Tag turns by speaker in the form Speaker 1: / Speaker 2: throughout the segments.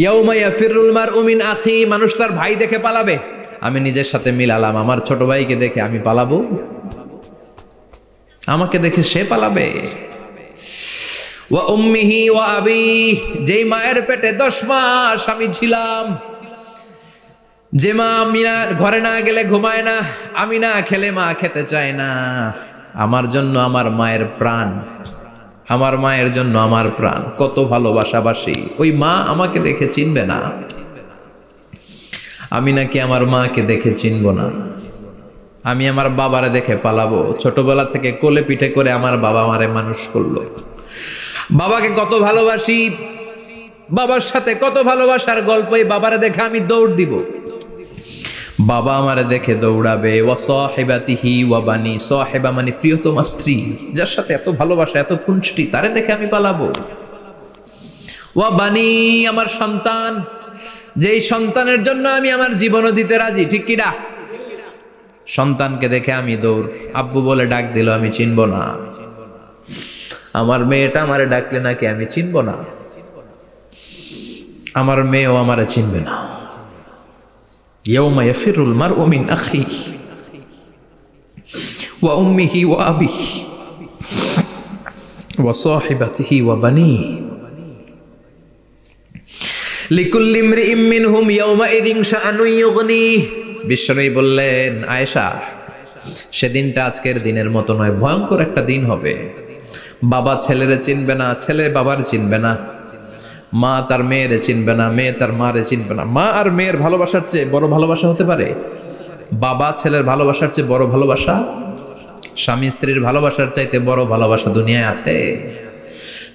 Speaker 1: ইয়াউমা ইয়াফিরুল মারউ মিন আখি, মানুষ তার ভাই দেখে পালাবে। আমি নিজের সাথে মিলালাম, আমার ছোট ভাইকে দেখে আমি পালাবো? আমাকে দেখে সে পালাবে? ওয়া উম্মিহি ওয়া আবি, যেই মায়ের পেটে 10 মাস আমি ছিলাম, যে মা আমি না ঘরে না গেলে ঘুমায় না, আমি না খেলে মা খেতে চায় না, আমার জন্য আমার মায়ের প্রাণ, আমার মায়ের জন্য আমার প্রাণ, কত ভালোবাসাবাসী। ওই মা আমাকে দেখে চিনবে না, আমি নাকি আমার মাকে দেখে চিনব না। আমি আমার বাবারে দেখে পালাবো। ছোটবেলা থেকে কোলে পিঠে করে আমার বাবা আমারে মানুষ করলো, বাবাকে কত ভালোবাসি, বাবার সাথে কত ভালোবাসার গল্প, এই বাবারে দেখে আমি দৌড় দিব, বাবা আমারে দেখে দৌড়াবে। ওয়া সাহিবাতিহি ওয়া বানি, সাহিবা মানে প্রিয়তমা স্ত্রী, যার সাথে এত ভালোবাসা এত খুনসুটি, তারে দেখে আমি পালাবো। ওয়া বানি, আমার সন্তান, যেই সন্তানের জন্য আমি আমার জীবনও দিতে রাজি, ঠিক কি না? সন্তানকে দেখে আমি দৌড়, আব্বু বলে ডাক দিল আমি চিনব না, আমার মেয়েটা আমারে ডাকলে নাকি আমি চিনব না, আমার মেয়েও আমারে চিনবে না। ইয়াউমা ইয়াফিরুল মারউ মিন আখিহি ওয়া উম্মিহি ওয়া আবিহি ওয়া সাহিবাতিহি ওয়া বানিহি লিকুল্লি ইমরিইম মিনহুম ইয়াউমাইযিন শাআনুন ইউগনিহি। বিশ্বনবী বললেন, আয়েশা, সেদিনটা আজকের দিনের মতো নয়, ভয়ঙ্কর একটা দিন হবে। বাবা ছেলেরে চিনবে না, ছেলে বাবার চিনবে না, মা তার মেয়েরে চিনবে না, মেয়ে তার মারে চিনবে না। মা আর মেয়ের ভালোবাসার চেয়ে বড় ভালোবাসা হতে পারে? বাবা ছেলের ভালোবাসার চেয়ে বড় ভালোবাসা? স্বামী স্ত্রীর ভালোবাসার চাইতে বড় ভালোবাসা দুনিয়ায় আছে?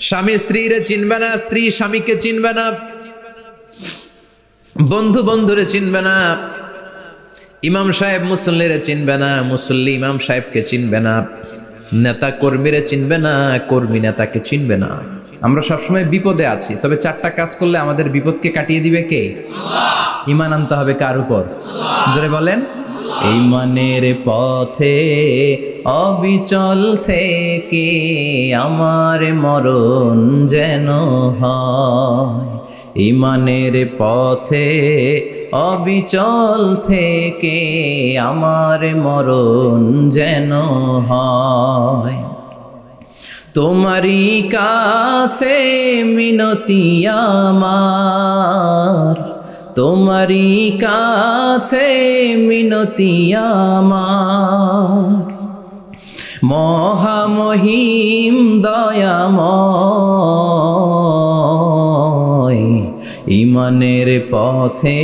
Speaker 1: স্বামী স্ত্রীরে চিনবে না, স্ত্রী স্বামীকে চিনবে না, বন্ধু বন্ধুরে চিনবে না, ইমাম সাহেব মুসল্লিরে চিনবে না, মুসল্লি ইমাম সাহেবকে চিনবে না, নেতা কর্মীরে চিনবে না, কর্মী নেতাকে চিনবে না। আমরা সবসময় বিপদে আছি, তবে 4টা কাজ করলে আমাদের বিপদকে কাটিয়ে দিবে কে? আল্লাহ। ঈমান আনতে হবে কার উপর? জোরে বলেন। ঈমানের পথে অবিচল থেকে আমার মরণ যেন হয়, ঈমানের পথে অবিচল থেকে আমার মরণ যেন হয়। তোমারই কাছে মিনতি আমার, তোমারই কাছে মিনতি আমার, মহামহিম দয়াময়, ঈমানের পথে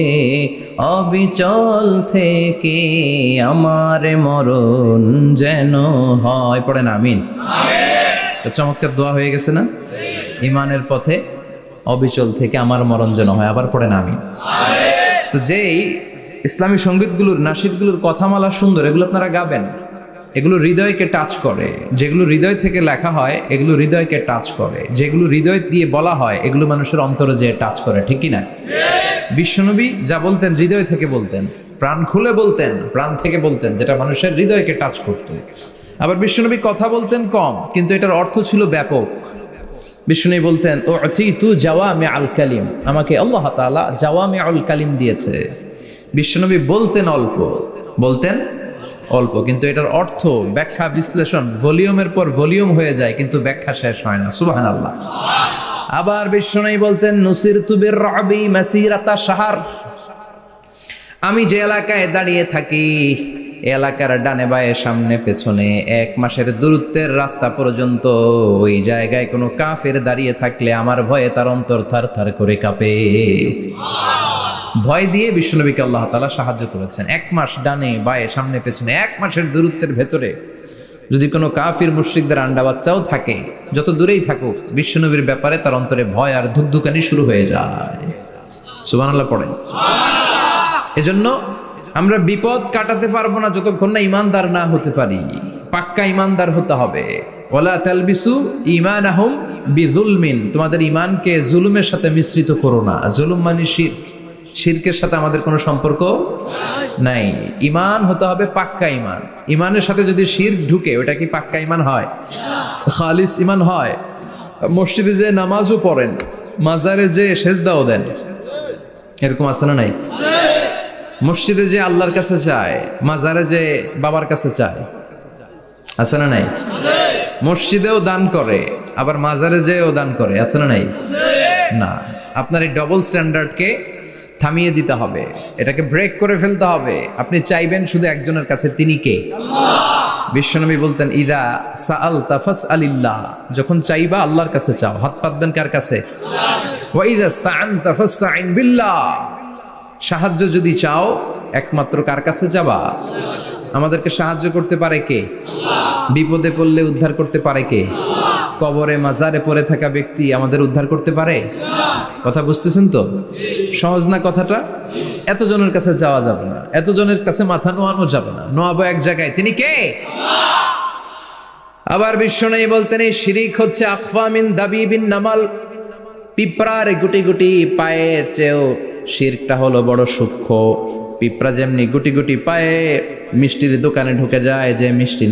Speaker 1: অবিচল থেকে আমার মরণ যেন হয়। পড়েন আমিন। চমৎকার দোয়া হয়ে গেছে না? ঈমানের পথে অবিচল থেকে আমার মরণ যেন হয়। আবার পড়েন আমিন। তো যেই ইসলামী সঙ্গীতগুলোর নাশিদগুলোর কথামালা সুন্দর, এগুলো আপনারা গাবেন, এগুলো হৃদয়কে টাচ করে। যেগুলো হৃদয় থেকে লেখা হয় এগুলো হৃদয়কে টাচ করে, যেগুলো হৃদয় দিয়ে বলা হয় এগুলো মানুষের অন্তরে যে টাচ করে, ঠিক কি না? বিশ্বনবী যা বলতেন হৃদয় থেকে বলতেন, প্রাণ খুলে বলতেন, প্রাণ থেকে বলতেন, যেটা মানুষের হৃদয়কে টাচ করত। আবার বিশ্বনবী কথা বলতেন কম, কিন্তু এটার অর্থ ছিল ব্যাপক। বিশ্বনবী বলতেন, ও তু জাওয়ামি আল কালিম, আমাকে আল্লাহ তাআলা জাওয়ামি আল কালিম দিয়েছে। বিশ্বনবী বলতেন অল্প, বলতেন অল্প, কিন্তু এটার অর্থ ব্যাখ্যা বিশ্লেষণ ভলিউমের পর ভলিউম হয়ে যায়, কিন্তু ব্যাখ্যা শেষ হয় না। সুবহানাল্লাহ। আবার বিশ্বনবী বলতেন, নুসিরতু বির-রা'বি মাসিরাতা শাহর, আমি যে এলাকায় দাঁড়িয়ে থাকি এলাকার ডানে বায়ে সামনে পেছনে 1 মাসের দূরত্বের রাস্তা পর্যন্ত ওই জায়গায় কোনো কাফের দাঁড়িয়ে থাকলে আমার ভয়ে তার অন্তর থার থার করে কাঁপে। ভয় দিয়ে বিশ্বনবীকে আল্লাহ তাআলা সাহায্য করেছেন। 1 মাস ডানে বায়ে সামনে পেছনে 1 মাসের দূরত্বের ভেতরে যদি কোনো কাফির মুশরিকদের আন্ডা বাচ্চাও থাকে, যত দূরেই থাকুক, বিশ্বনবীর ব্যাপারে তার অন্তরে ভয় আর ধুকধুকানি শুরু হয়ে যায়। সুবহানাল্লাহ পড়েন। এজন্য আমরা বিপদ কাটাতে পারবো না যতক্ষণ না ঈমানদার না হতে পারি। পাক্কা ঈমানদার হতে হবে। ওয়ালা তালবিসু ঈমানাহুম বিযুলমিন, তোমাদের ঈমানকে জুলুমের সাথে মিশ্রিত করো না। জুলুম মানে শিরক, শিরকের সাথে আমাদের কোনো সম্পর্ক নাই। ঈমান হতে হবে পাক্কা ঈমান। ঈমানের সাথে যদি শিরক ঢুকে ওটা কি পাক্কা ঈমান হয়? খালিস ঈমান হয়? মসজিদে যে নামাজও পড়েন, মাজারে যে সেজদাও দেন, এরকম আছে না নাই? মসজিদে যে আল্লাহর কাছে চায়, মাজারে যে বাবার কাছে চায়, আছে না নাই? মসজিদেও দান করে, আবার মাজারে যেও দান করে, আছে না নাই? না, আপনার এই ডবল স্ট্যান্ডার্ডকে থামিয়ে দিতে হবে, এটাকে ব্রেক করে ফেলতে হবে। আপনি চাইবেন শুধু একজনের কাছে, তিনি কে? বিশ্বনবী বলতেন, ইদা সাআলতা ফাসআলিল্লাহ, যখন চাইবা আল্লাহর কাছে চাও। হাত পাতবেন কার কাছে? ওয়া ইদা ইসতাআনতা ফাসতাইন বিল্লাহ, সাহায্য যদি চাও একমাত্র কার কাছে যাবা? আমাদেরকে সাহায্য করতে পারে কে? বিপদে পড়লে উদ্ধার করতে পারে কে? কবরে মাজারে পড়ে থাকা ব্যক্তি আমাদের উদ্ধার করতে পারে? কথা বুঝতেছেন তো? সহজ না কথাটা? এতজনের কাছে যাওয়া যাবে না, এতজনের কাছে মাথা নোয়ানো যাবে না, নোয়াবো এক জায়গায়, তিনি কে? আবার বিশ্বনবী বলতেন, এই শিরিক হচ্ছে আখফা মিন দাবিবিন নামাল, পিঁপড়ার গুটি গুটি পায়ের চেয়েও শিরকটা হলো বড় সূক্ষ্ম। পিঁপড়া যেমনি গুটি গুটি পায়ে মিষ্টির দোকানে ঢুকে যায়, যে মিষ্টি